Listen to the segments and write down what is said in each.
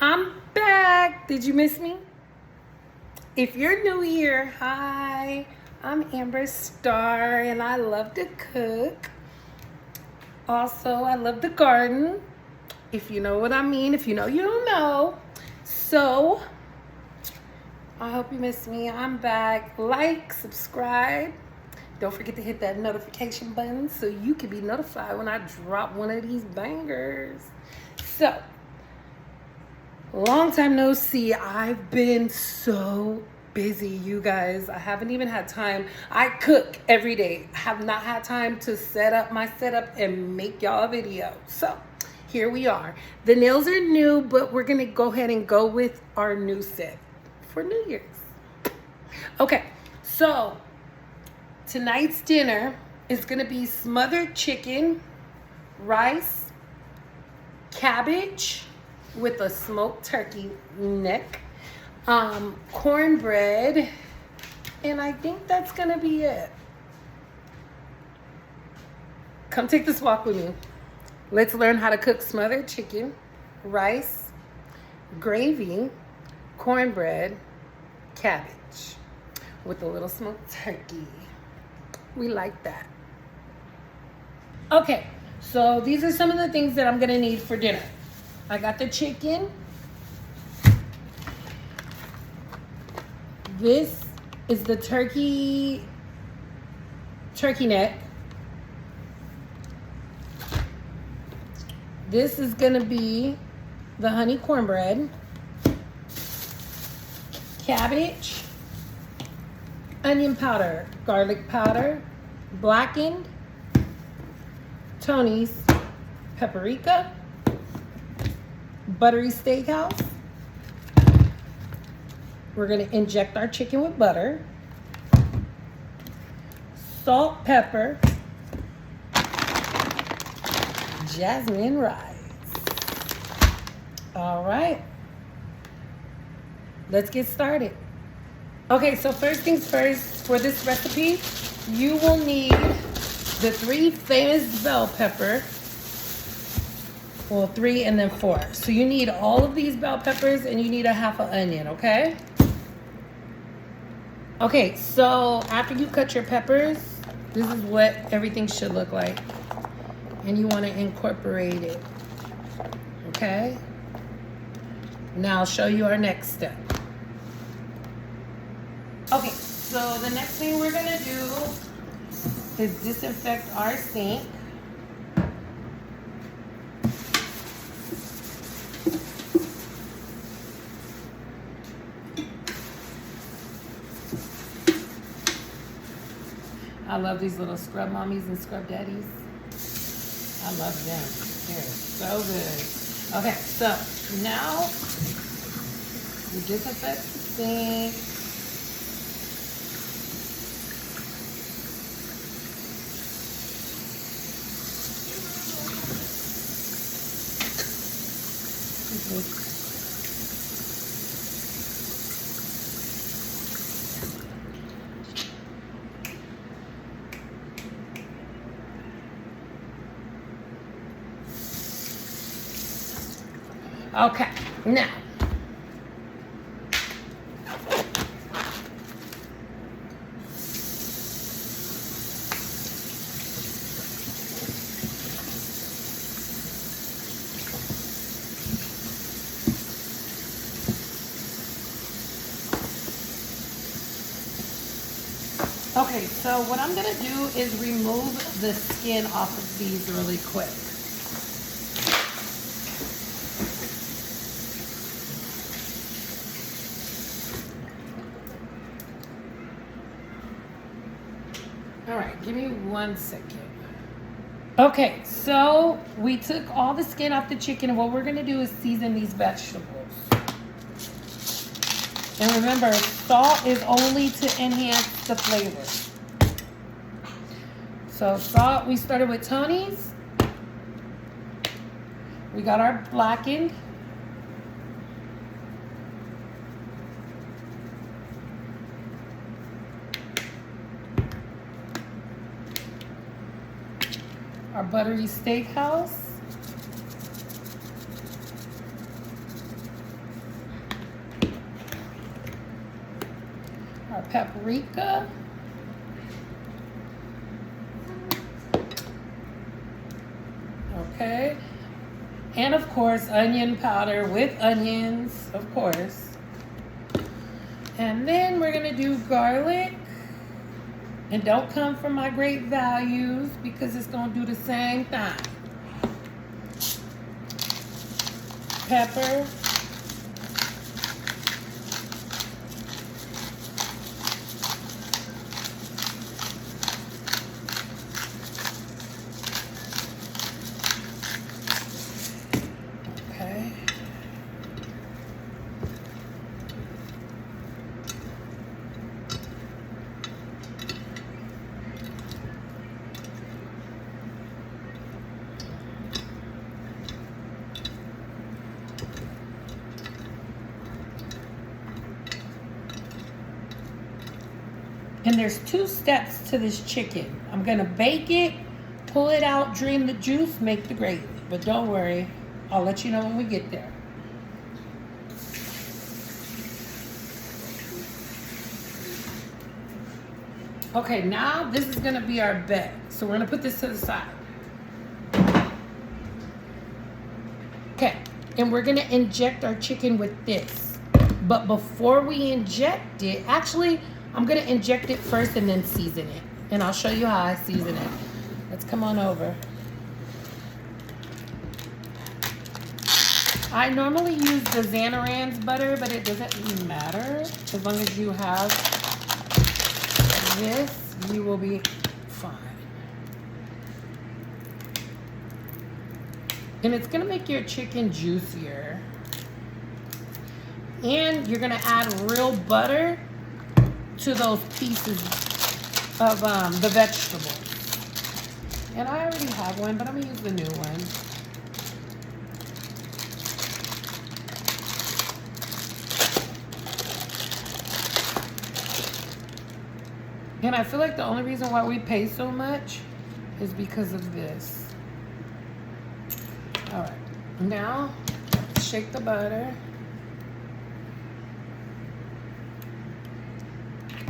I'm back. Did you miss me? If you're new here, hi. I'm Amber Star and I love to cook. Also, I love the garden. If you know what I mean. If you know, you don't know. So, I hope you missed me. I'm back. Like, subscribe. Don't forget to hit that notification button so you can be notified when I drop one of these bangers. So, long time no see. I've been so busy, you guys. I haven't even had time. I cook every day. I have not had time to set up my setup and make y'all a video. So, here we are. The nails are new, but we're going to go ahead and go with our new set for New Year's. Okay, so tonight's dinner is going to be smothered chicken, rice, cabbage with a smoked turkey neck, cornbread, and I think that's going to be it. Come take this walk with me. Let's learn how to cook smothered chicken, rice, gravy, cornbread, cabbage with a little smoked turkey. We like that. Okay, so these are some of the things that I'm gonna need for dinner. I got the chicken. This is the turkey neck. This is gonna be the honey cornbread, cabbage, onion powder, garlic powder, blackened, Tony's paprika, buttery steakhouse. We're gonna inject our chicken with butter, salt, pepper, jasmine rice. All right, let's get started. Okay, so first things first, for this recipe, you will need the 3 famous bell pepper. Well, 3 and then 4. So you need all of these bell peppers and you need a half an onion, okay? Okay, so after you cut your peppers, this is what everything should look like. And you want to incorporate it, okay? Now I'll show you our next step. Okay, so the next thing we're gonna do is disinfect our sink. I love these little scrub mommies and scrub daddies. I love them. They're so good. Okay, so now you disinfect the sink. Okay, now okay, so what I'm gonna do is remove the skin off of these really quick. All right, give me 1 second. Okay, so we took all the skin off the chicken, and what we're gonna do is season these vegetables. And remember, salt is only to enhance the flavor. So salt, we started with Tony's. We got our blackened. Our buttery steakhouse. paprika. Okay. And of course, onion powder with onions, of course. And then we're gonna do garlic. And don't come for my great values because it's gonna do the same thing. Pepper. Okay. And there's 2 steps to this chicken. I'm gonna bake it, pull it out, drain the juice, make the gravy. But don't worry, I'll let you know when we get there. Okay, now this is gonna be our bed. So we're gonna put this to the side. Okay, and we're gonna inject our chicken with this. But before we inject it, actually, I'm gonna inject it first and then season it. And I'll show you how I season it. Let's come on over. I normally use the Xanaran's butter, but it doesn't matter. As long as you have this, you will be fine. And it's gonna make your chicken juicier. And you're gonna add real butter to those pieces of the vegetables. And I already have one, but I'm gonna use the new one. And I feel like the only reason why we pay so much is because of this. All right, now shake the butter.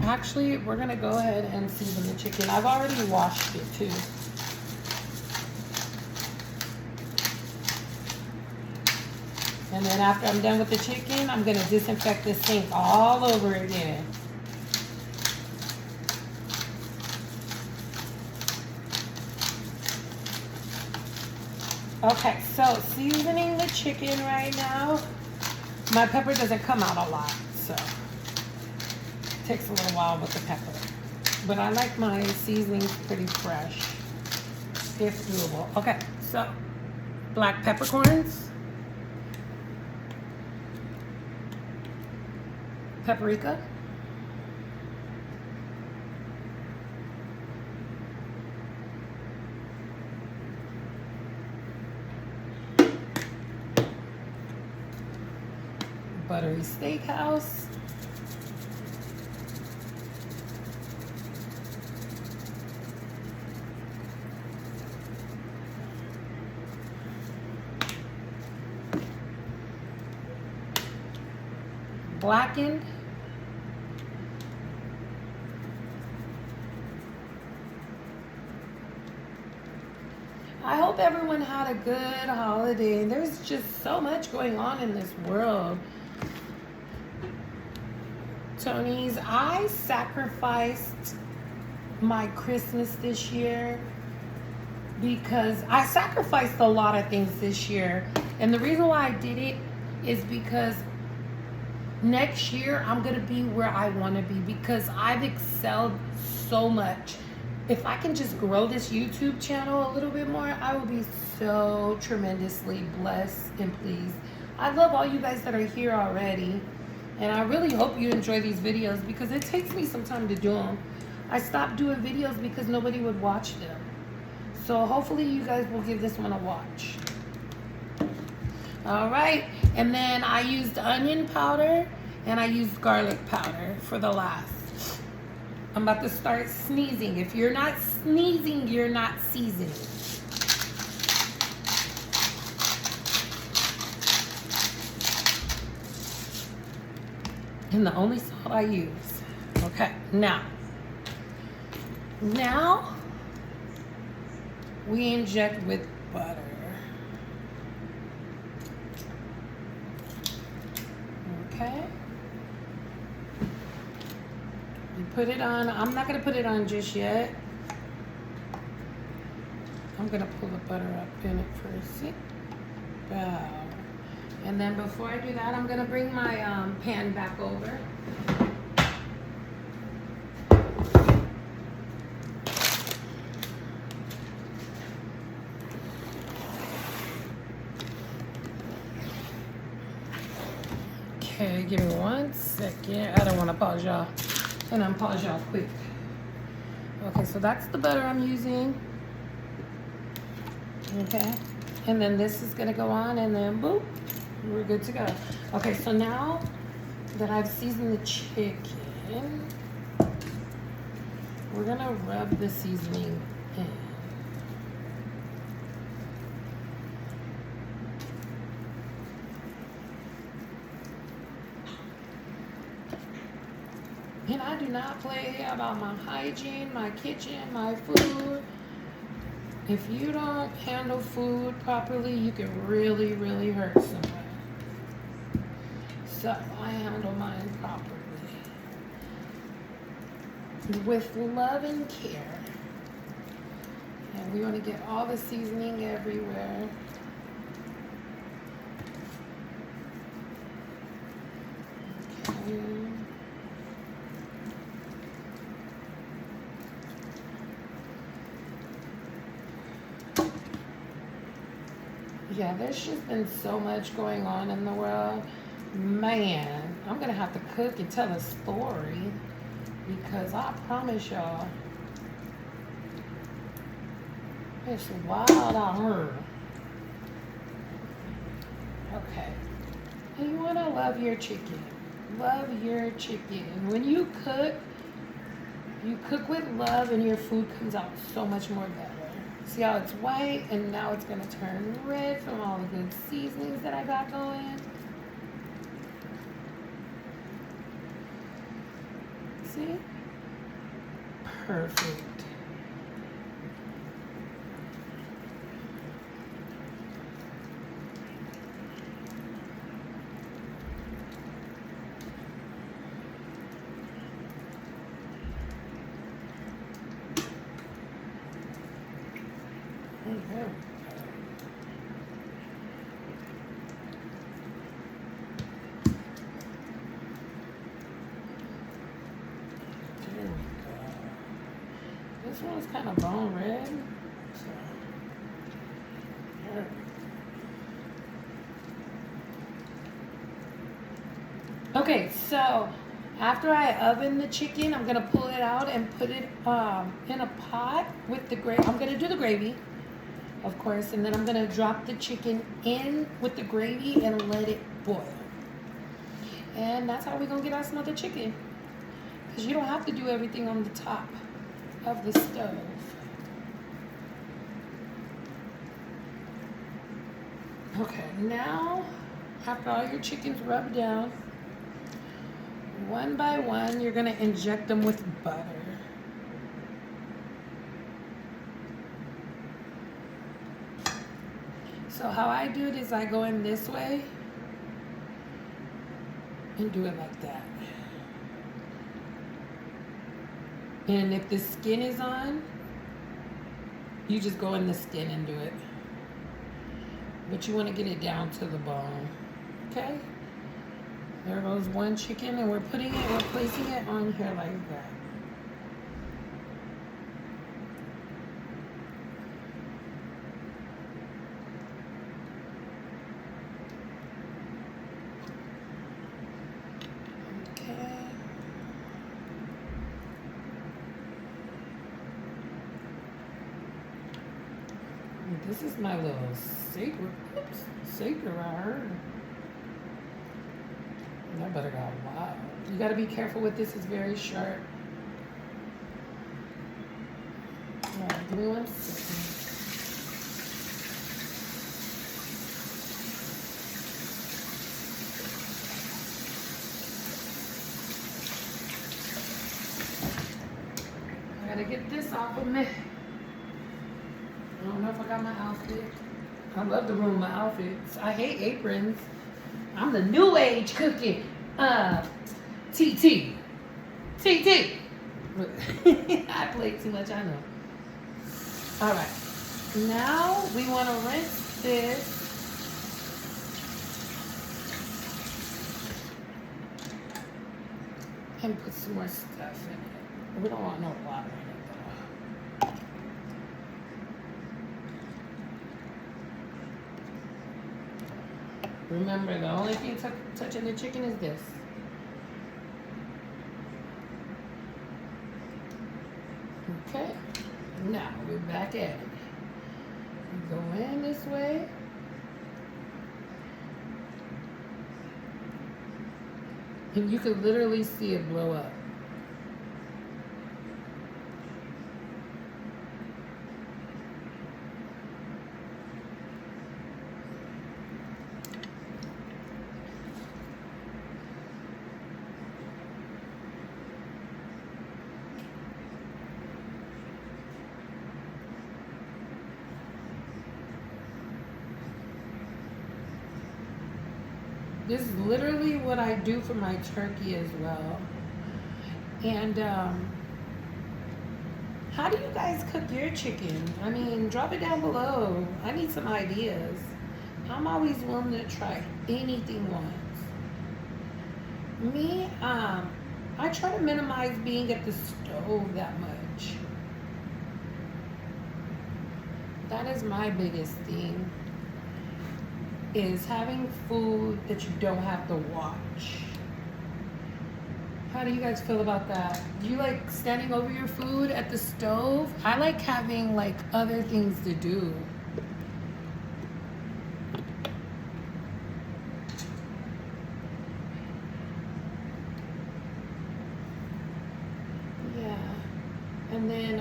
Actually, we're gonna go ahead and season the chicken. I've already washed it too. And then after I'm done with the chicken, I'm gonna disinfect this sink all over again. Okay, so seasoning the chicken right now. My pepper doesn't come out a lot, so takes a little while with the pepper, but I like my seasonings pretty fresh, if doable. Okay, so black peppercorns, paprika, buttery steakhouse, blackened, I hope everyone had a good holiday. There's just so much going on in this world. Tony's, I sacrificed my Christmas this year because I sacrificed a lot of things this year. And the reason why I did it is because next year I'm going to be where I want to be because I've excelled so much. If I can just grow this YouTube channel a little bit more, I will be so tremendously blessed and pleased. I love all you guys that are here already. And I really hope you enjoy these videos because it takes me some time to do them. I stopped doing videos because nobody would watch them. So hopefully you guys will give this one a watch. All right, and then I used onion powder and I used garlic powder for the last. I'm about to start sneezing. If you're not sneezing, you're not seasoning. And the only salt I use. Okay. Okay, now we inject with butter. Okay. You put it on. I'm not going to put it on just yet. I'm going to pull the butter up in it first. Wow. And then before I do that, I'm going to bring my pan back over. Okay, give me 1 second. I don't want to pause y'all. And I'm pause y'all quick. Okay, so that's the butter I'm using. Okay, and then this is gonna go on, and then boop, we're good to go. Okay, so now that I've seasoned the chicken, we're gonna rub the seasoning in. And I do not play about my hygiene, my kitchen, my food. If you don't handle food properly, you can really, really hurt someone. So I handle mine properly. With love and care. And we want to get all the seasoning everywhere. Okay. Yeah, there's just been so much going on in the world. Man, I'm going to have to cook and tell a story because I promise y'all, it's wild out here. Okay. And you want to love your chicken. Love your chicken. When you cook with love and your food comes out so much more better. See how it's white and now it's going to turn red from all the good seasonings that I got going. See? Perfect. This one's kind of bone red. So, yeah. Okay, so after I oven the chicken, I'm gonna pull it out and put it in a pot with the gravy. I'm gonna do the gravy, of course, and then I'm gonna drop the chicken in with the gravy and let it boil. And that's how we're gonna get our smothered chicken. Because you don't have to do everything on the top of the stove. Okay, now after all your chickens rubbed down, one by one, you're gonna inject them with butter. So how I do it is I go in this way and do it like that. And if the skin is on, you just go in the skin and do it. But you want to get it down to the bone. Okay? There goes one chicken, and we're placing it on here like that. This is my little secret right here. That butter got wild. You gotta be careful with this, it's very sharp. Alright, give me 1 second. off of me. I don't know if I got my outfit. I love to ruin my outfits. I hate aprons. I'm the new age cooking. TT. TT. I played too much, I know. Alright. Now we want to rinse this. And put some more stuff in it. We don't want no water in it though. Remember, the only thing touching the chicken is this. Okay, now we're back at it. Go in this way. And you can literally see it blow up. This is literally what I do for my turkey as well. And how do you guys cook your chicken? I mean, drop it down below. I need some ideas. I'm always willing to try anything once. Me, I try to minimize being at the stove that much. That is my biggest thing. Is having food that you don't have to watch. How do you guys feel about that? Do you like standing over your food at the stove? I like having like other things to do. Yeah. And then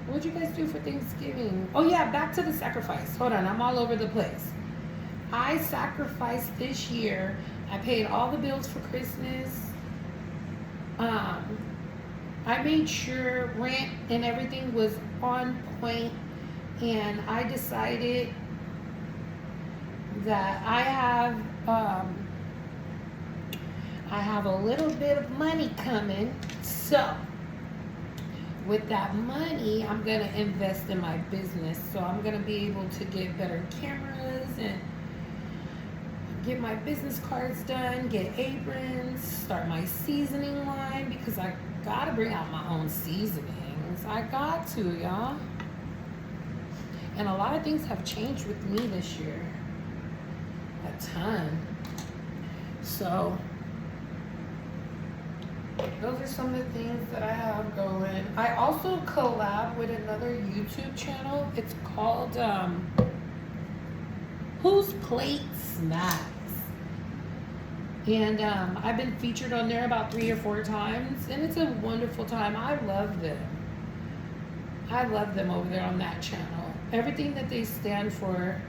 what'd you guys do for Thanksgiving? Oh yeah, back to the sacrifice. Hold on, I'm all over the place. I sacrificed this year. I paid all the bills for Christmas. I made sure rent and everything was on point, and I decided that I have a little bit of money coming, so with that money, I'm going to invest in my business. So I'm going to be able to get better cameras and get my business cards done, get aprons, start my seasoning line, because I got to bring out my own seasonings. I got to, y'all. And a lot of things have changed with me this year. A ton. So those are some of the things that I have going. I also collab with another YouTube channel. It's called Whose Plate Snacks. And I've been featured on there about 3 or 4 times, and it's a wonderful time. I love them. I love them over there on that channel. Everything that they stand for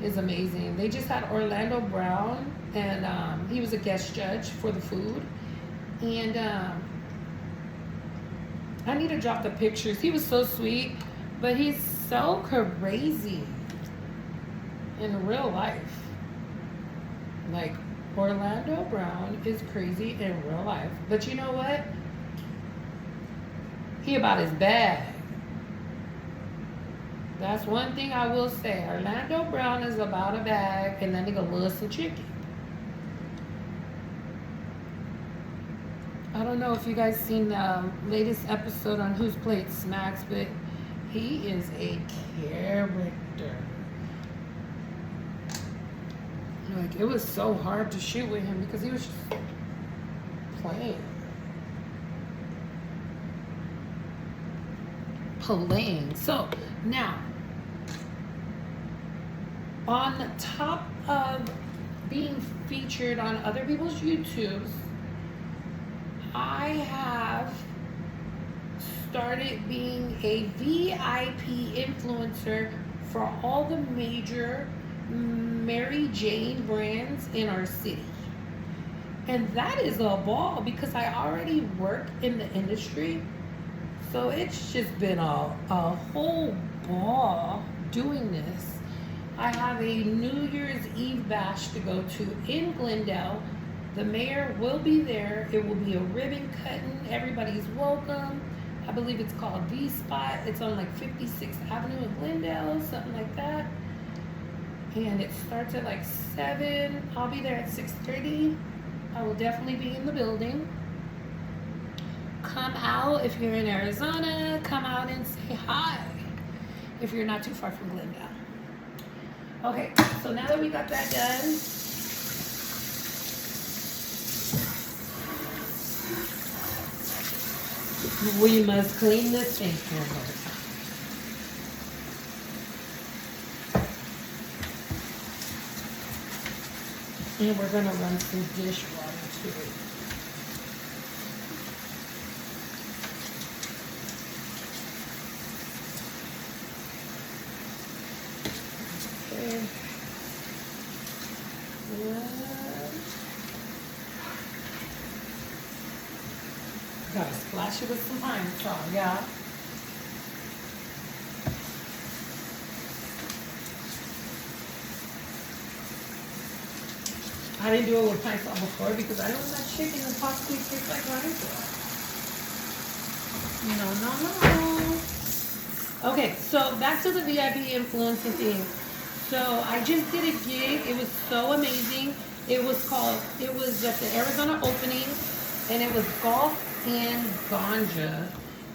is amazing. They just had Orlando Brown, and he was a guest judge for the food. And I need to drop the pictures. He was so sweet, but he's so crazy in real life. Like, Orlando Brown is crazy in real life. But you know what? He about his bag. That's one thing I will say. Orlando Brown is about a bag, and that nigga loves some chicken. I don't know if you guys seen the latest episode on Whose Plate Snacks, but he is a character. Like, it was so hard to shoot with him because he was just playing. So now, on top of being featured on other people's YouTubes, I have started being a VIP influencer for all the major Mary Jane brands in our city. And that is a ball because I already work in the industry. So it's just been a whole ball doing this. I have a New Year's Eve bash to go to in Glendale. The mayor will be there. It will be a ribbon cutting. Everybody's welcome. I believe it's called V Spot. It's on like 56th Avenue in Glendale, something like that. And it starts at like 7. I'll be there at 6:30. I will definitely be in the building. Come out if you're in Arizona. Come out and say hi if you're not too far from Glendale. Okay, so now that we got that done, we must clean the sink one more time. And we're gonna run some dishwater too. Okay. Gotta splash it with some pine tar, yeah. I didn't do it with pine tar before because I don't want chicken and possibly taste like pine tar. No. Okay, so back to the VIP influencer thing. So I just did a gig. It was so amazing. It was at the Arizona opening, and it was golf and ganja.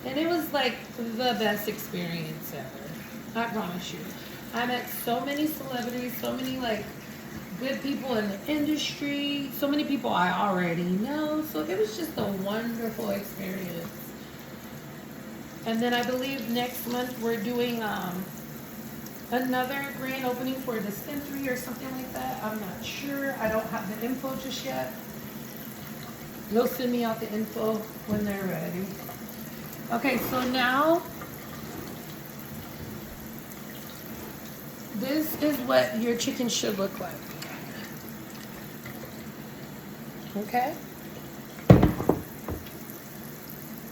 And it was like the best experience ever. I promise you. I met so many celebrities, so many like good people in the industry, so many people I already know. So it was just a wonderful experience. And then I believe next month we're doing another grand opening for a dispensary or something like that. I'm not sure. I don't have the info just yet. They'll send me out the info when they're ready. Okay, so now this is what your chicken should look like. Okay?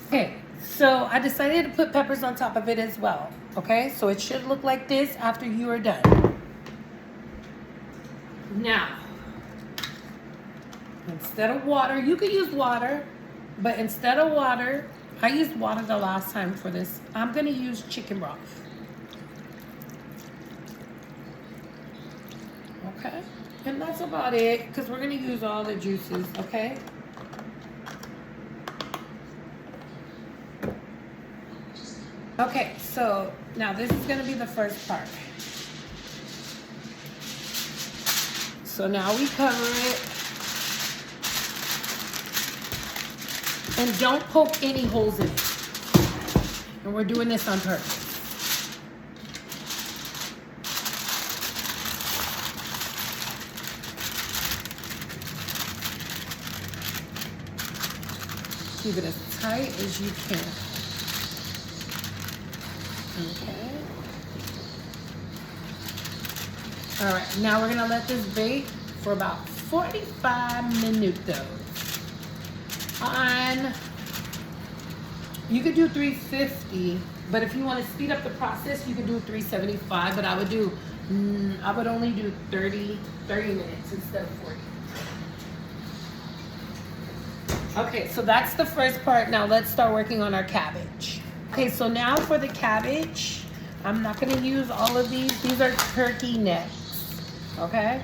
Okay, so I decided to put peppers on top of it as well. Okay, so it should look like this after you are done. Now, instead of water, you could use water, but instead of water, I used water the last time for this. I'm gonna use chicken broth. Okay, and that's about it, because we're gonna use all the juices, okay? Okay, so now this is gonna be the first part. So now we cover it. And don't poke any holes in it. And we're doing this on purpose. Keep it as tight as you can. Okay. All right, now we're gonna let this bake for about 45 minutos. You could do 350, but if you want to speed up the process, you could do 375, but I would only do 30 minutes instead of 40. Okay, so that's the first part. Now let's start working on our cabbage. Okay, so now for the cabbage, I'm not gonna use all of these. These are turkey necks, okay?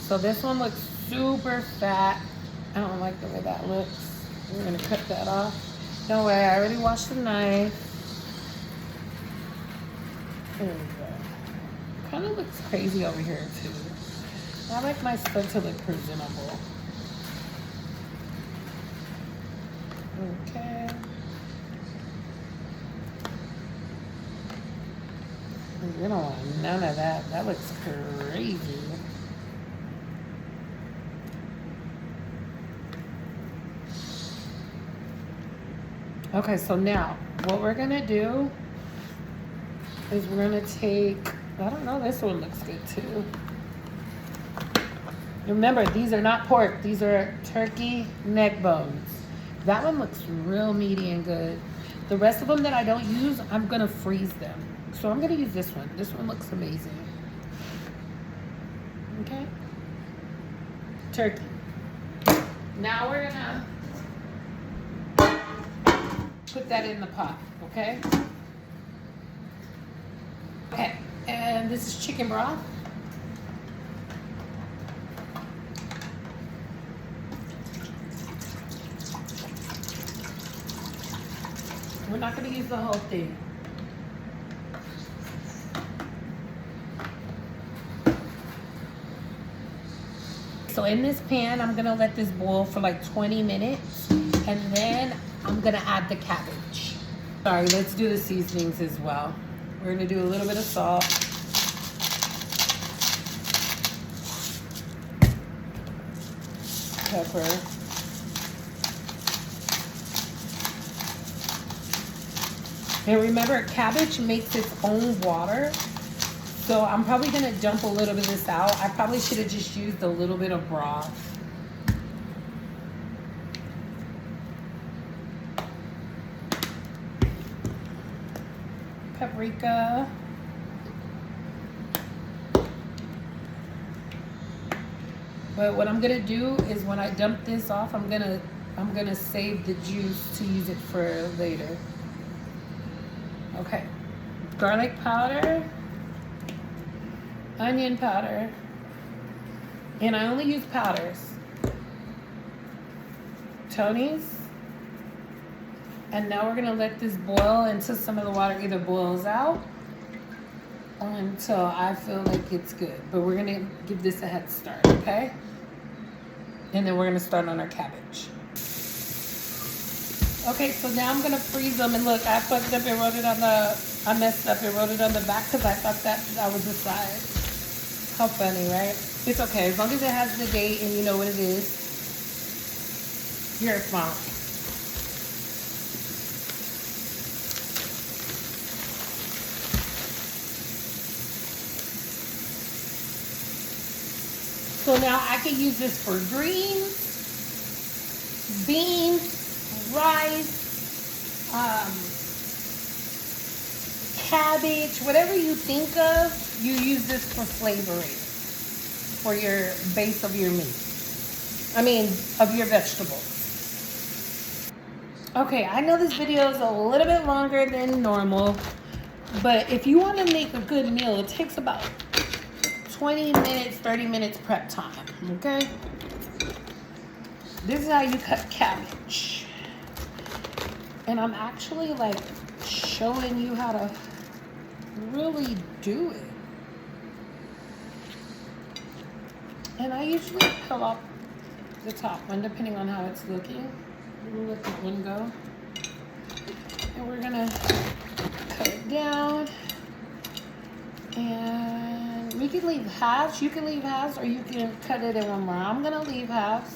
So this one looks super fat. I don't like the way that looks. We're gonna cut that off. Don't worry, I already washed the knife. There we go. Kind of looks crazy over here too. I like my stuff to look presentable. Okay. You don't want none of that. That looks crazy. Okay, so now what we're gonna do is we're gonna take, I don't know, this one looks good too. Remember, these are not pork, these are turkey neck bones. That one looks real meaty and good. The rest of them that I don't use, I'm gonna freeze them. So I'm gonna use this one. This one looks amazing. Okay. Turkey. Now we're gonna put that in the pot, okay? Okay, and this is chicken broth. We're not gonna use the whole thing. So in this pan, I'm gonna let this boil for like 20 minutes, and then I'm gonna add the cabbage. Sorry, let's do the seasonings as well. We're gonna do a little bit of salt. Pepper. And remember, cabbage makes its own water. So I'm probably gonna dump a little bit of this out. I probably should have just used a little bit of broth. Paprika. But what I'm gonna do is when I dump this off, I'm gonna save the juice to use it for later. Okay. Garlic powder. Onion powder, and I only use powders. Tony's, and now we're gonna let this boil until some of the water either boils out or until I feel like it's good. But we're gonna give this a head start, okay? And then we're gonna start on our cabbage. Okay, so now I'm gonna freeze them, and look, I fucked up and wrote it on the, I messed up and wrote it on the back because I thought that was the size. How funny, right? It's okay. As long as it has the date and you know what it is, you're fine. So now I can use this for greens, beans, rice, cabbage, whatever you think of. You use this for flavoring, for your base of your meat. I mean, of your vegetables. Okay, I know this video is a little bit longer than normal, but if you want to make a good meal, it takes about 20 minutes, 30 minutes prep time, okay? This is how you cut cabbage. And I'm actually like showing you how to really do it. And I usually peel off the top one depending on how it's looking. We'll let that one go. And we're gonna cut it down. And we can leave halves. You can leave halves or you can cut it in one more. I'm gonna leave halves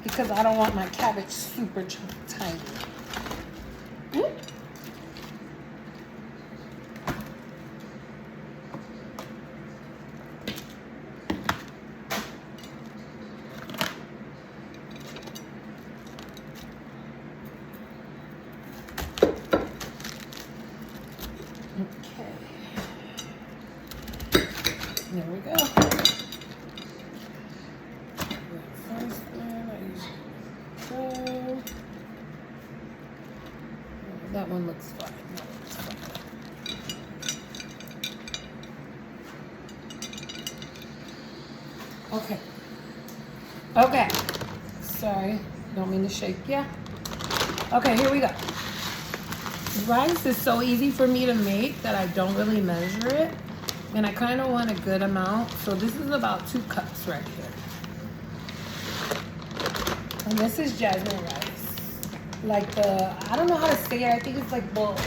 because I don't want my cabbage super tiny. Ooh. There we go. First one, I usually go. That one looks fine. That looks fine. Okay. Okay. Sorry, don't mean to shake ya. Okay, here we go. Rice is so easy for me to make that I don't really measure it. And I kind of want a good amount. So this is about 2 cups right here. And this is jasmine rice. Like I don't know how to say it. I think it's like Bossini?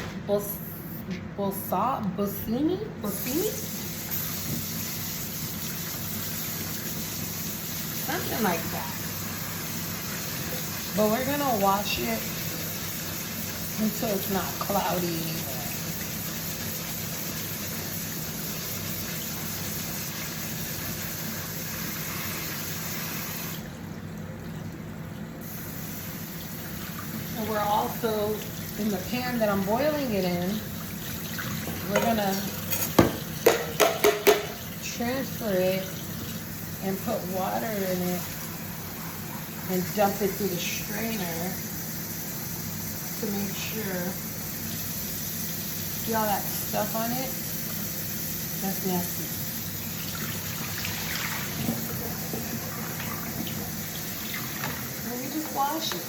Something like that. But we're gonna wash it until it's not cloudy anymore. we're also, in the pan that I'm boiling it in, we're gonna transfer it and put water in it and dump it through the strainer to make sure. See all that stuff on it? That's nasty. And you just wash it.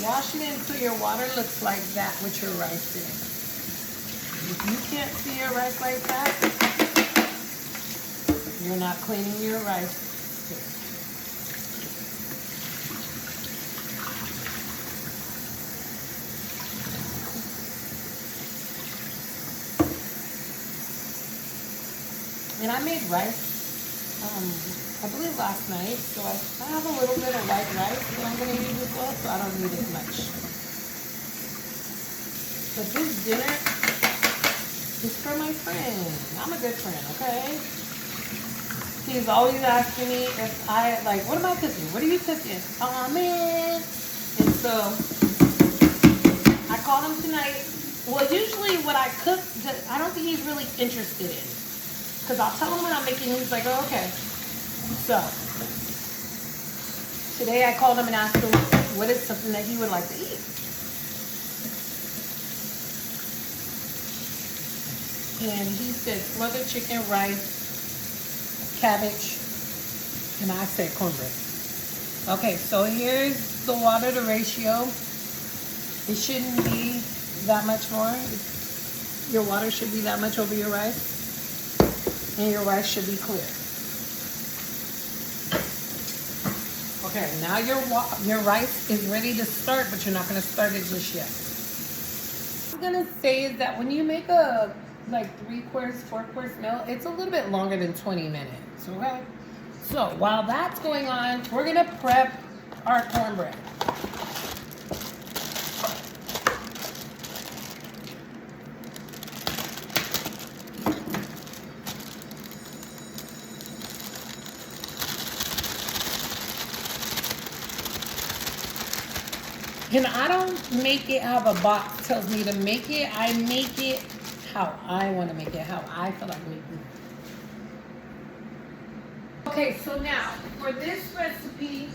Wash it until your water looks like that with your rice in it. If you can't see your rice like that, you're not cleaning your rice. And I made rice, I believe last night, so I have a little bit of white rice that I'm going to use as well, so I don't need as much. But this dinner is for my friend. I'm a good friend, okay? He's always asking me if I, like, what am I cooking? What are you cooking? Oh, man. And so, I called him tonight. Well, usually what I cook, I don't think he's really interested in. Because I'll tell him what I'm making, and he's like, oh, okay. So, today I called him and asked him what is something that he would like to eat. And he said smothered chicken, rice, cabbage, and I said cornbread. Okay, so here's the water to ratio. It shouldn't be that much more. Your water should be that much over your rice. And your rice should be clear. Okay, now your rice is ready to start, but you're not going to start it just yet. What I'm going to say is that when you make a like 3-course, 4-course meal, it's a little bit longer than 20 minutes, okay? So while that's going on, we're going to prep our cornbread. And I don't make it how the box tells me to make it. I make it how I want to make it, how I feel like making it. Okay, so now for this recipe,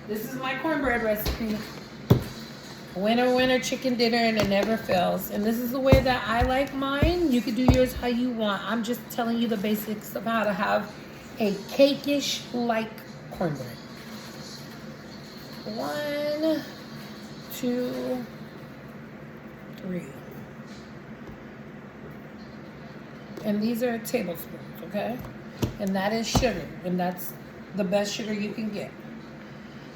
this is my cornbread recipe. Winner, winner, chicken dinner, and it never fails. And this is the way that I like mine. You can do yours how you want. I'm just telling you the basics of how to have a cake-ish like cornbread. 1, 2, 3. And these are tablespoons, okay? And that is sugar, and that's the best sugar you can get.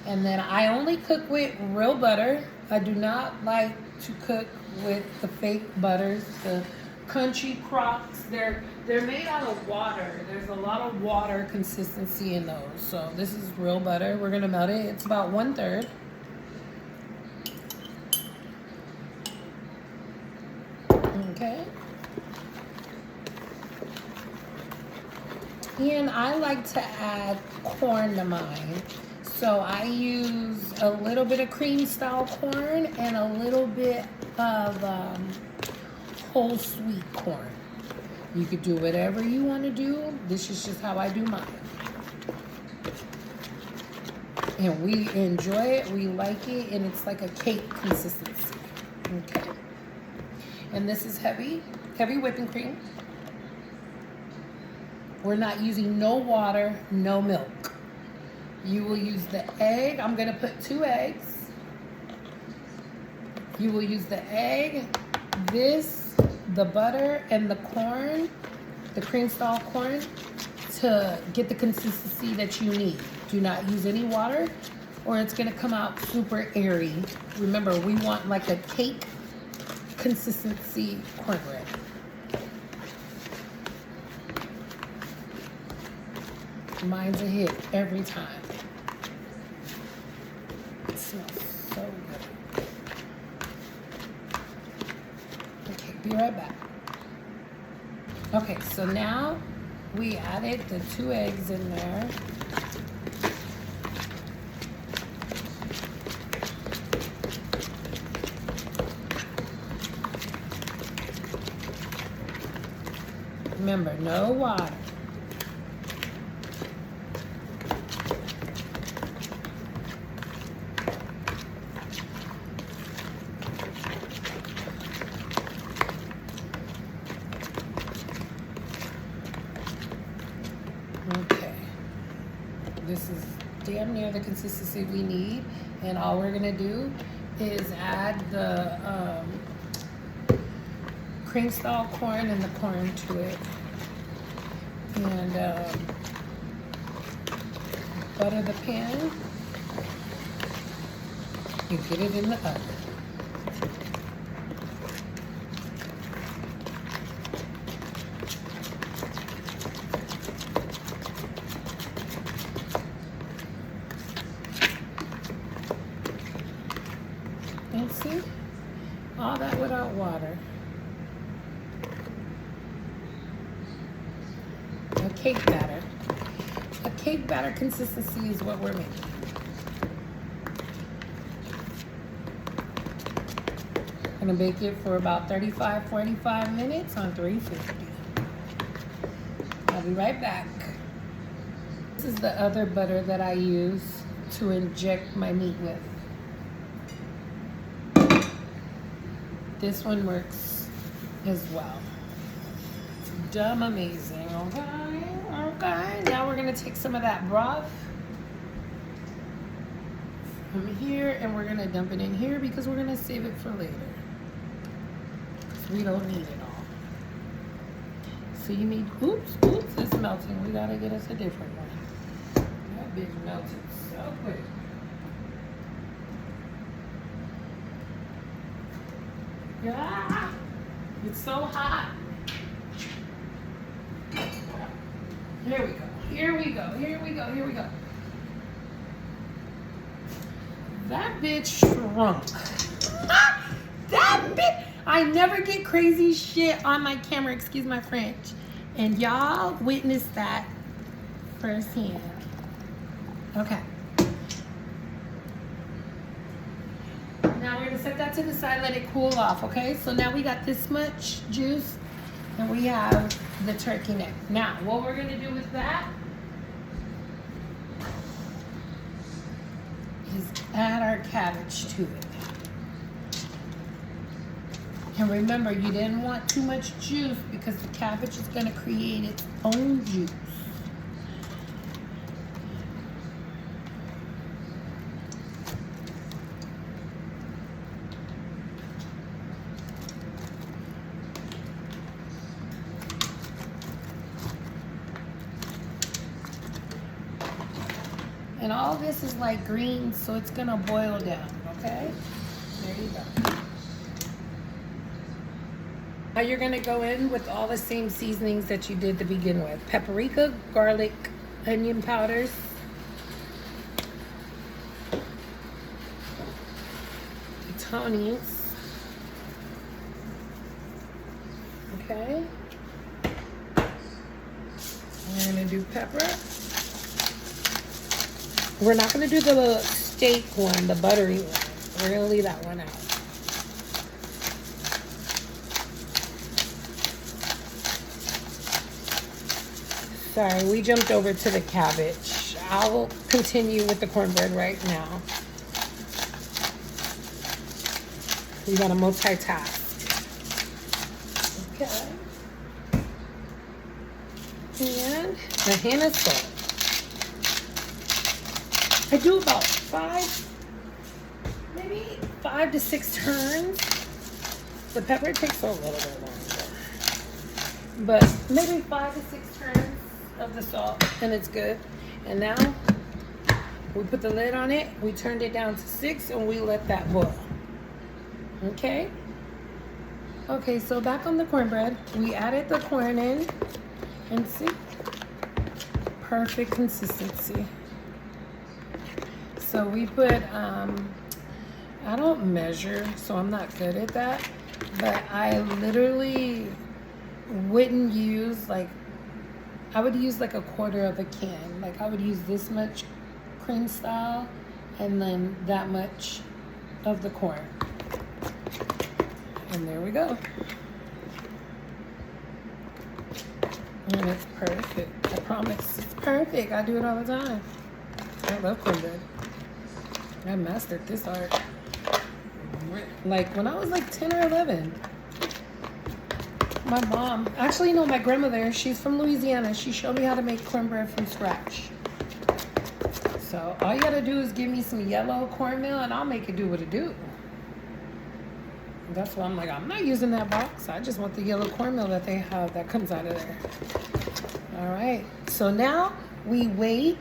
And then I only cook with real butter. I do not like to cook with the fake butters, the country crocks. They're made out of water. There's a lot of water consistency in those. So this is real butter. We're gonna melt it. It's about 1/3. Okay. And I like to add corn to mine. So I use a little bit of cream style corn and a little bit of whole sweet corn. You could do whatever you want to do. This is just how I do mine. And we enjoy it, we like it, and it's like a cake consistency. Okay. And this is heavy whipping cream. We're not using no water, no milk. You will use the egg. I'm gonna put 2 eggs. You will use the egg, this, the butter, and the corn, the cream style corn, to get the consistency that you need. Do not use any water or it's gonna come out super airy. Remember, we want like a cake consistency cornbread. Mine's a hit every time. It smells so good. Okay, be right back. Okay, so now we added the 2 eggs in there. Remember, no water. Okay. This is damn near the consistency we need. And all we're gonna do is add the cream style corn and the corn to it. And butter the pan and get it in the oven. And see, all that without water. A cake batter. A cake batter consistency is what we're making. Gonna bake it for about 35-45 minutes on 350. I'll be right back. This is the other butter that I use to inject my meat with. This one works as well. Dumb amazing, okay? Okay, now we're gonna take some of that broth from here and we're gonna dump it in here because we're gonna save it for later. Because we don't need it all. So you need, oops, it's melting. We gotta get us a different one. That bitch melted so quick. Ah, it's so hot. Here we go. Here we go. Here we go. Here we go. That bitch shrunk. That bitch. I never get crazy shit on my camera. Excuse my French. And y'all witnessed that firsthand. Okay. Now we're gonna set that to the side, let it cool off, okay? So now we got this much juice and we have the turkey neck. Now, what we're gonna do with that is add our cabbage to it. And remember, you didn't want too much juice because the cabbage is gonna create its own juice. And all this is like green, so it's gonna boil down, okay? There you go. Now you're gonna go in with all the same seasonings that you did to begin with. Paprika, garlic, onion powders. Tonies. Okay. We're gonna do pepper. We're not going to do the steak one, the buttery one. We're going to leave that one out. Sorry, we jumped over to the cabbage. I will continue with the cornbread right now. We got to multitask. Okay. And a hand of salt. I do about 5 to 6 turns. The pepper takes a little bit longer, but maybe 5 to 6 turns of the salt and it's good. And now we put the lid on it, we turned it down to 6 and we let that boil. Okay, so back on the cornbread, we added the corn in and see, perfect consistency. So we put, I don't measure, so I'm not good at that, but I literally wouldn't use I would use like a quarter of a can. Like I would use this much cream style and then that much of the corn. And there we go. And it's perfect. I promise. It's perfect. I do it all the time. I love cornbread. I mastered this art. Like when I was like 10 or 11. My mom, actually no, my grandmother, she's from Louisiana. She showed me how to make cornbread from scratch. So all you gotta do is give me some yellow cornmeal and I'll make it do what it do. That's why I'm like, I'm not using that box. I just want the yellow cornmeal that they have that comes out of there. All right, so now we wait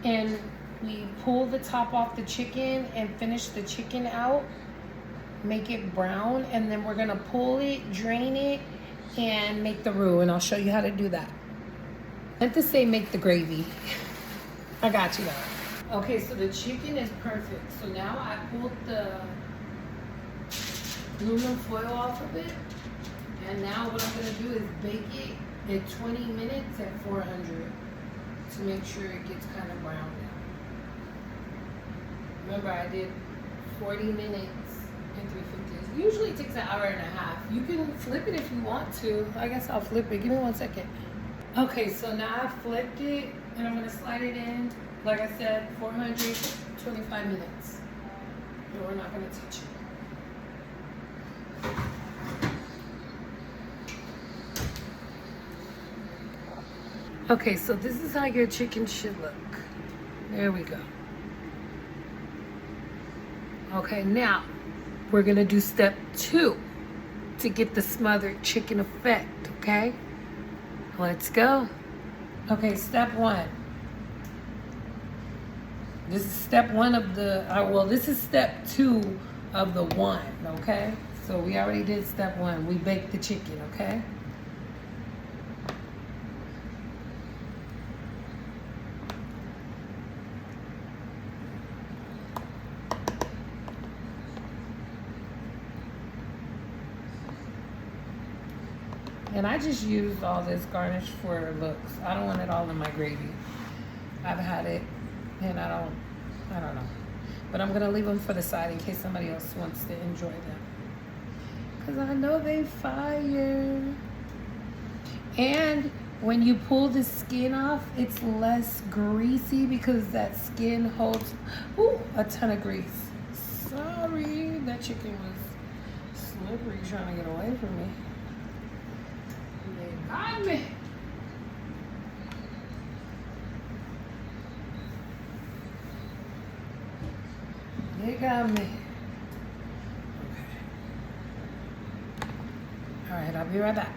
and we pull the top off the chicken and finish the chicken out, make it brown, and then we're gonna pull it, drain it, and make the roux, and I'll show you how to do that. I meant to say make the gravy. I got you though. Okay, so the chicken is perfect. So now I pulled the aluminum foil off of it, and now what I'm gonna do is bake it at 20 minutes at 400 to make sure it gets kind of brown now. Remember, I did 40 minutes at 350. Usually it takes an hour and a half. You can flip it if you want to. I guess I'll flip it. Give me 1 second. Okay, so now I flipped it and I'm gonna slide it in. Like I said, 425 minutes. And we're not gonna touch it. Okay, so this is how your chicken should look. There we go. Okay, now we're gonna do step 2 to get the smothered chicken effect, okay? Let's go. Okay, step 1. This is step 1 of the, well, this is step 2 of the 1, okay? So we already did step 1. We baked the chicken, okay? And I just used all this garnish for looks. I don't want it all in my gravy. I've had it and I don't know. But I'm gonna leave them for the side in case somebody else wants to enjoy them. Cause I know they fire. And when you pull the skin off, it's less greasy because that skin holds a ton of grease. Sorry, that chicken was slippery trying to get away from me. They got me. They got me. Okay. All right, I'll be right back.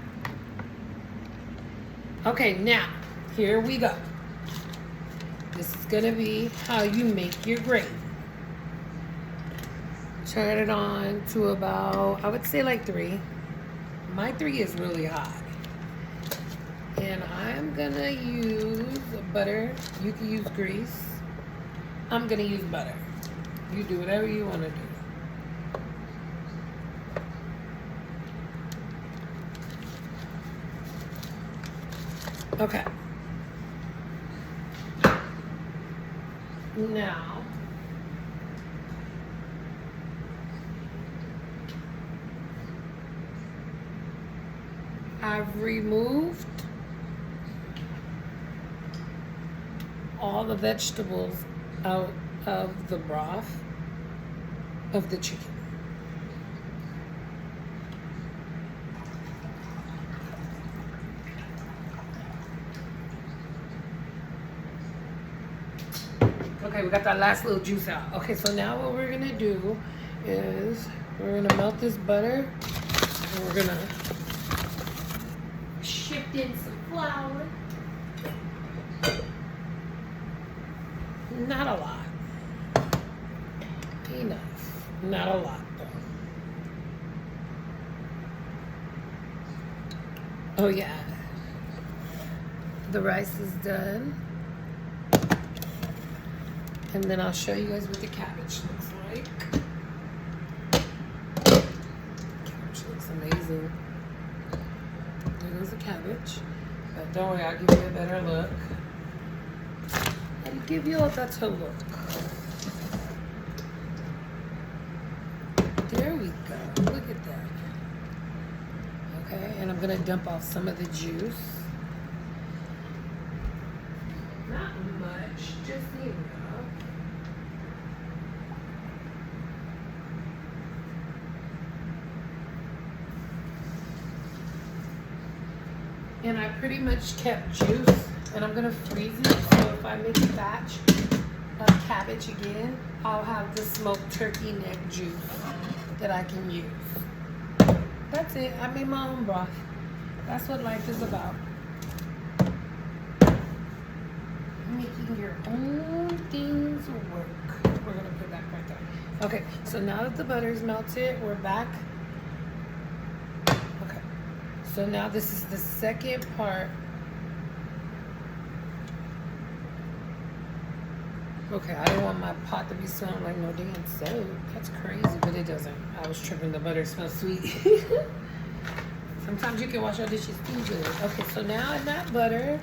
Okay, now, here we go. This is gonna be how you make your gravy. Turn it on to about, I would say like 3. My 3 is really high. And I'm gonna use butter. You can use grease. I'm gonna use butter. You do whatever you wanna do. Okay. Now, I've removed all the vegetables out of the broth of the chicken. Okay, we got that last little juice out. Okay, so now what we're gonna do is we're gonna melt this butter and we're gonna shift in some flour. Not a lot. Enough. Not a lot though. Oh yeah. The rice is done. And then I'll show you guys what the cabbage looks like. Cabbage looks amazing. There goes the cabbage. But don't worry, I'll give you a better look. I'll give you a better look. There we go. Look at that. Okay, and I'm gonna dump off some of the juice. much, just enough. And I pretty much kept juice, and I'm gonna freeze it, so if I make a batch of cabbage again, I'll have the smoked turkey neck juice that I can use. That's it. I made my own broth. That's what life is about. Making your own things work. We're gonna put that right there. Okay, so now that the butter's melted, we're back. Okay, so now this is the second part. Okay, I don't want my pot to be smelling like no damn soap. That's crazy, but it doesn't. I was tripping. The butter smells sweet. Sometimes you can wash your dishes too good. Okay, so now in that butter,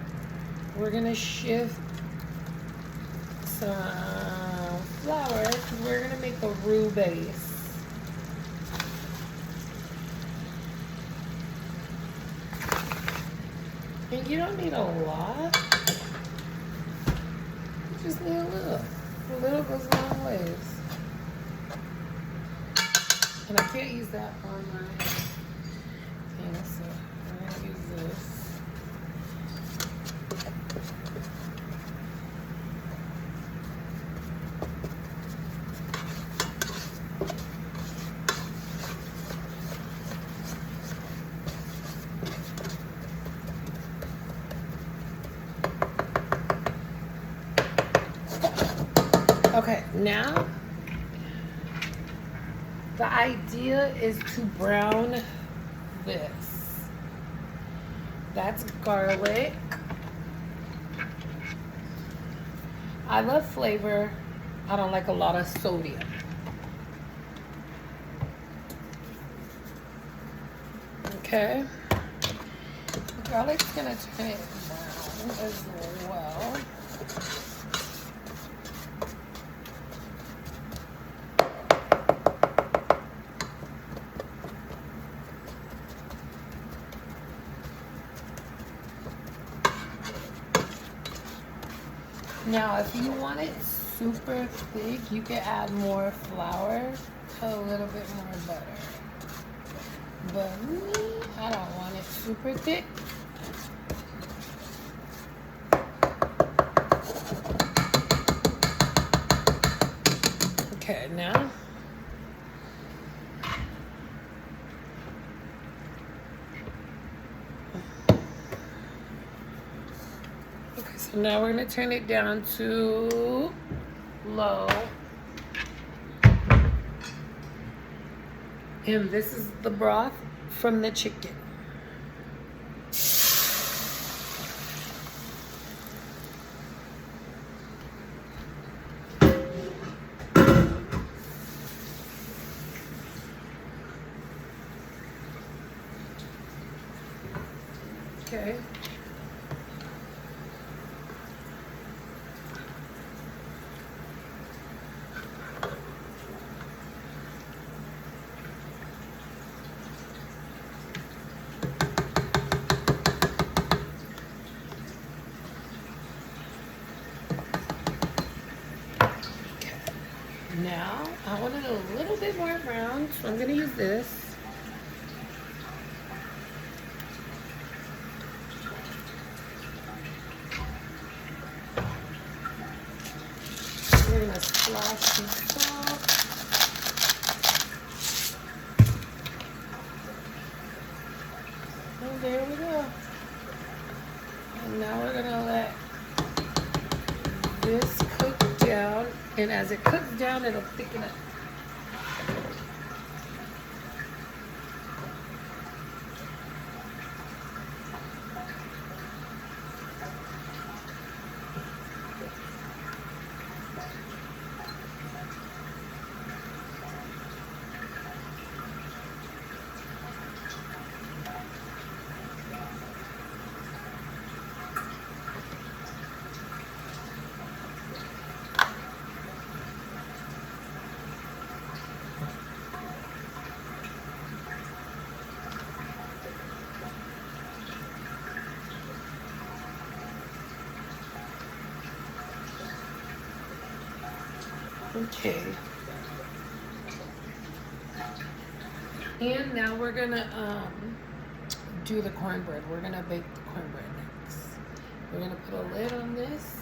we're gonna shift some flour because we're gonna make a roux base. And you don't need a lot. You just need a little. A little goes a long ways. And I can't use that on my thing, so I'm gonna use this. Okay, now the idea is to brown this. That's garlic. I love flavor. I don't like a lot of sodium. Okay. The garlic's gonna turn it brown as well. Now, if you want it super thick, you can add more flour, a little bit more butter. But me, I don't want it super thick. Okay, now. So now we're going to turn it down to low. And this is the broth from the chicken. Okay. Now, I want it a little bit more brown, so I'm going to use this. We're going to splash some salt. And there we go. And now we're going to let this cook down. And as it cooks down, it'll thicken up. Okay. And now we're gonna do the cornbread. We're gonna bake the cornbread next. We're gonna put a lid on this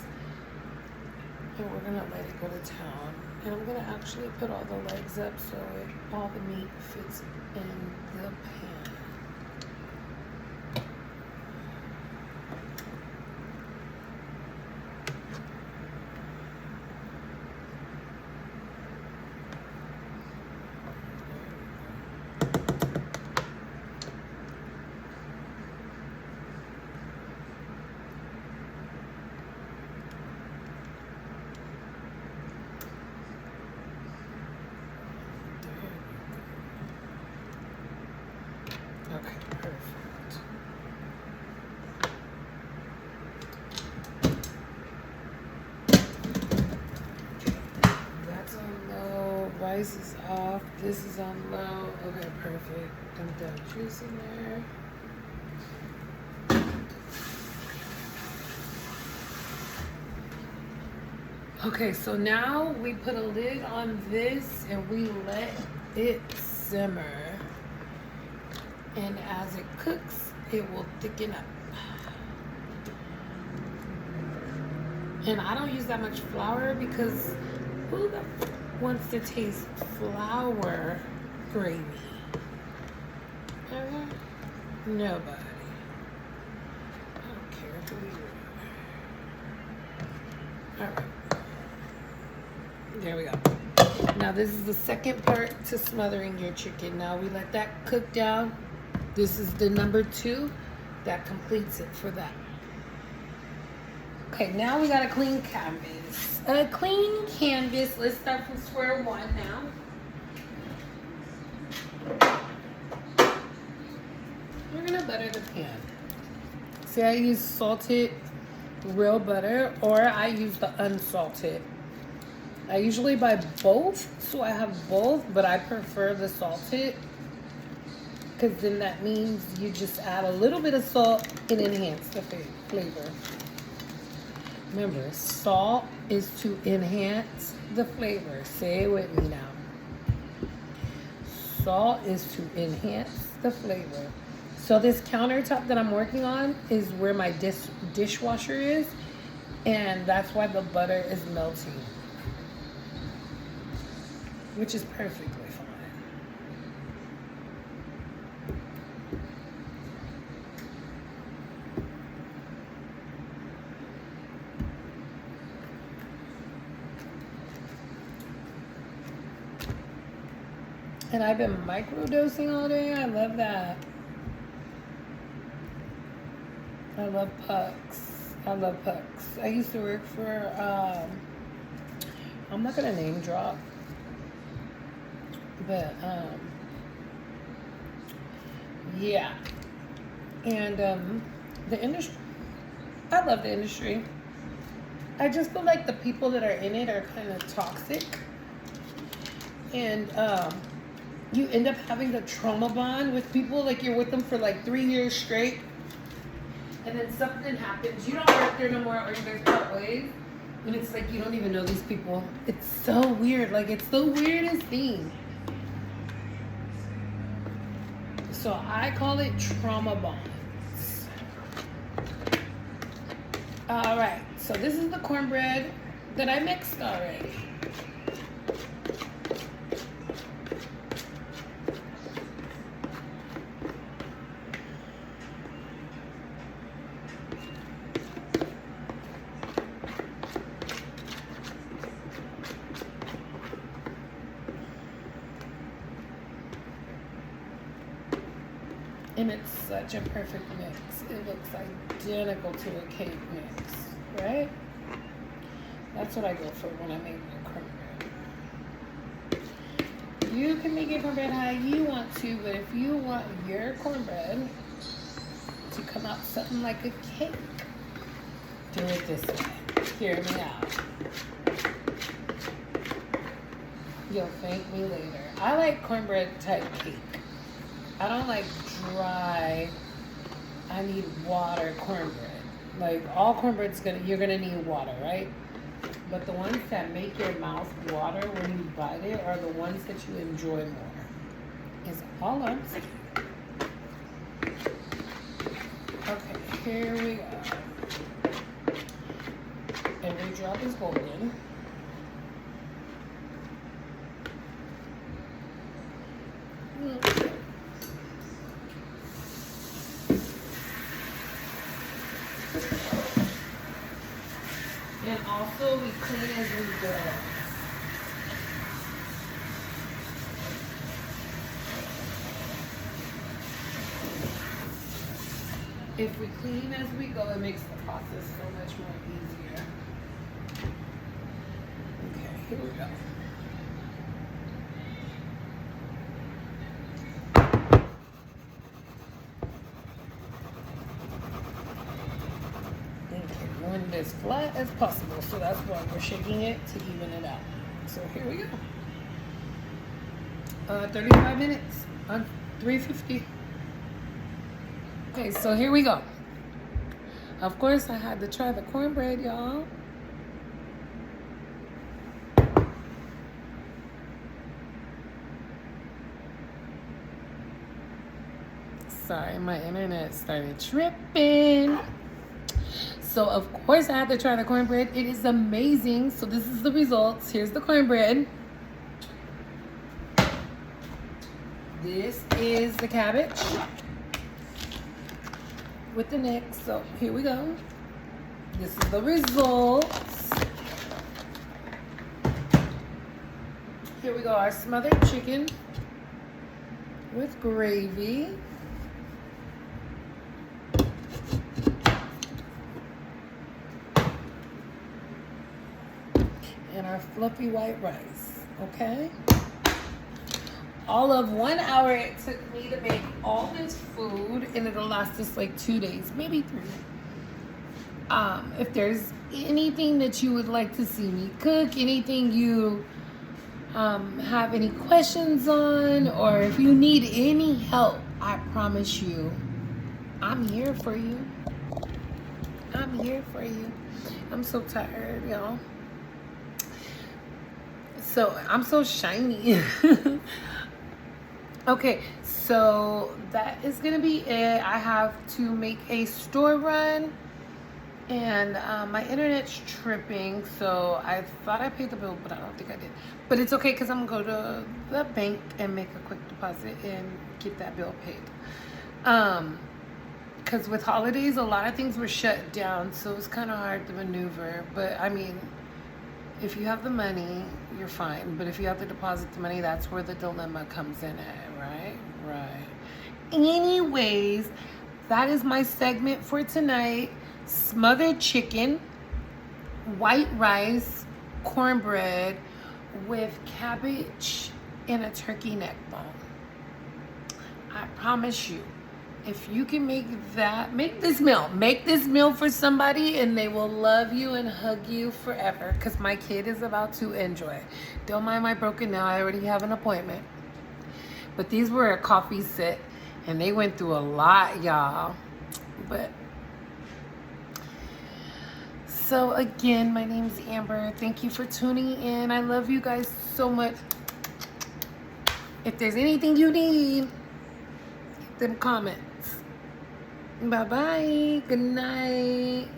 and we're gonna let it go to town. And I'm gonna actually put all the legs up so all the meat fits in the pan. Okay, perfect. That's on low, rice is off, this is on low. Okay, perfect. I'm done juicing there. Okay, so now we put a lid on this and we let it simmer. And as it cooks, it will thicken up. And I don't use that much flour because who the wants to taste flour gravy? Ever? Nobody. I don't care who you are. All right. There we go. Now this is the second part to smothering your chicken. Now we let that cook down. This is the number 2 that completes it for that. Okay, now we got a clean canvas. A clean canvas. Let's start from square one now. We're gonna butter the pan. See, I use salted real butter or I use the unsalted. I usually buy both, so I have both, but I prefer the salted because then that means you just add a little bit of salt and enhance the flavor. Remember, salt is to enhance the flavor. Say it with me now. Salt is to enhance the flavor. So this countertop that I'm working on is where my dishwasher is, and that's why the butter is melting, which is perfectly fine. And I've been microdosing all day. I love that. I love pucks. I love pucks. I used to work for, I'm not gonna name drop, but yeah. And the industry, I love the industry. I just feel like the people that are in it are kind of toxic. And you end up having the trauma bond with people, like you're with them for like 3 years straight, and then something happens, you don't work there no more, or you guys part ways, and it's like you don't even know these people. It's so weird. Like, it's the weirdest thing. So I call it trauma bonds. All right, so this is the cornbread that I mixed already. And it's such a perfect mix. It looks identical to a cake mix, right? That's what I go for when I make my cornbread. You can make your cornbread how you want to, but if you want your cornbread to come out something like a cake, do it this way. Hear me out. You'll thank me later. I like cornbread type cake. I don't like dry, I need water cornbread. Like, all cornbread's you're gonna need water, right? But the ones that make your mouth water when you bite it are the ones that you enjoy more. Is all I'm saying. Okay, here we go. Every drop is golden. And also we clean as we go. If we clean as we go, it makes the process so much more easier. Okay, here we go. It as flat as possible, so that's why we're shaking it to even it out. So here we go. 35 minutes on 350. Okay, so here we go. Of course, I had to try the cornbread, y'all. Sorry, my internet started tripping. So of course I had to try the cornbread. It is amazing. So this is the results. Here's the cornbread. This is the cabbage with the neck. So here we go. This is the results. Here we go, our smothered chicken with gravy. And our fluffy white rice, okay? All of 1 hour it took me to make all this food, and it'll last us like 2 days, maybe 3. If there's anything that you would like to see me cook, anything you have any questions on, or if you need any help, I promise you, I'm here for you. I'm here for you. I'm so tired, y'all. So I'm so shiny. Okay, so that is gonna be it. I have to make a store run, and my internet's tripping, so I thought I paid the bill, but I don't think I did. But it's okay, because I'm gonna go to the bank and make a quick deposit and get that bill paid. Because with holidays, a lot of things were shut down, so it's kind of hard to maneuver. But I mean, if you have the money, you're fine. But if you have to deposit the money, that's where the dilemma comes in at, right? Right. Anyways, that is my segment for tonight. Smothered chicken, white rice, cornbread with cabbage and a turkey neck bone. I promise you, if you can make that, make this meal for somebody, and they will love you and hug you forever, because my kid is about to enjoy. Don't mind my broken nail, I already have an appointment. But these were a coffee set, and they went through a lot, y'all. But so again, my name is Amber. Thank you for tuning in. I love you guys so much. If there's anything you need, them comments. Bye-bye. Good night.